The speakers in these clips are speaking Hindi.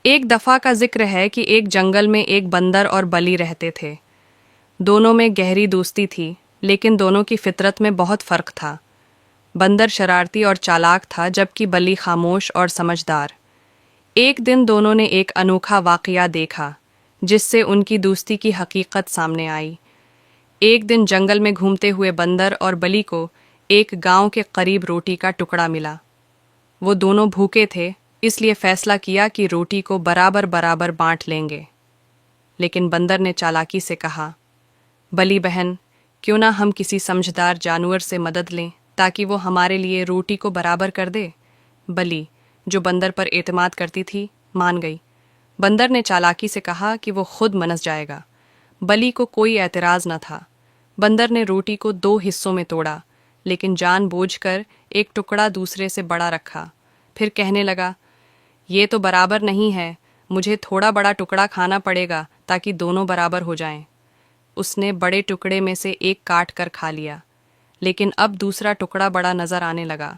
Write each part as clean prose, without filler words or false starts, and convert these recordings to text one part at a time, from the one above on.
एक दफ़ा का जिक्र है कि एक जंगल में एक बंदर और बली रहते थे। दोनों में गहरी दोस्ती थी, लेकिन दोनों की फितरत में बहुत फ़र्क था। बंदर शरारती और चालाक था, जबकि बली खामोश और समझदार। एक दिन दोनों ने एक अनोखा वाक़या देखा, जिससे उनकी दोस्ती की हकीकत सामने आई। एक दिन जंगल में घूमते हुए बंदर और बली को एक गांव के करीब रोटी का टुकड़ा मिला। वो दोनों भूखे थे, इसलिए फैसला किया कि रोटी को बराबर बराबर बांट लेंगे। लेकिन बंदर ने चालाकी से कहा, बली बहन, क्यों ना हम किसी समझदार जानवर से मदद लें ताकि वो हमारे लिए रोटी को बराबर कर दे। बली, जो बंदर पर एतमाद करती थी, मान गई। बंदर ने चालाकी से कहा कि वो खुद मनस जाएगा। बली को कोई एतराज़ न था। बंदर ने रोटी को 2 हिस्सों में तोड़ा, लेकिन जानबूझकर एक टुकड़ा दूसरे से बड़ा रखा। फिर कहने लगा, ये तो बराबर नहीं है, मुझे थोड़ा बड़ा टुकड़ा खाना पड़ेगा ताकि दोनों बराबर हो जाएं। उसने बड़े टुकड़े में से एक काट कर खा लिया, लेकिन अब दूसरा टुकड़ा बड़ा नजर आने लगा।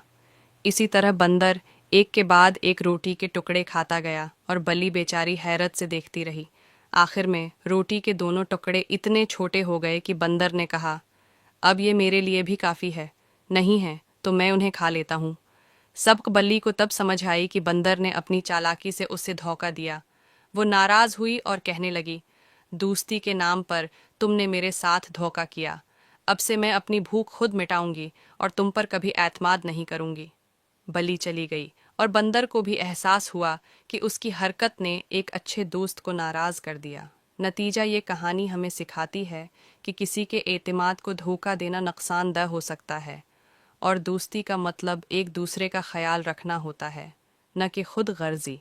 इसी तरह बंदर एक के बाद एक रोटी के टुकड़े खाता गया और बली बेचारी हैरत से देखती रही। आखिर में रोटी के दोनों टुकड़े इतने छोटे हो गए कि बंदर ने कहा, अब ये मेरे लिए भी काफ़ी है। नहीं है तो मैं उन्हें खा लेता हूँ। सब बल्ली को तब समझ आई कि बंदर ने अपनी चालाकी से उसे धोखा दिया। वो नाराज हुई और कहने लगी, दोस्ती के नाम पर तुमने मेरे साथ धोखा किया। अब से मैं अपनी भूख खुद मिटाऊंगी और तुम पर कभी एतमाद नहीं करूंगी। बली चली गई और बंदर को भी एहसास हुआ कि उसकी हरकत ने एक अच्छे दोस्त को नाराज कर दिया। नतीजा ये कहानी हमें सिखाती है कि किसी के एतमाद को धोखा देना नुकसानदेह हो सकता है, और दोस्ती का मतलब एक दूसरे का ख्याल रखना होता है, न कि खुद गर्जी।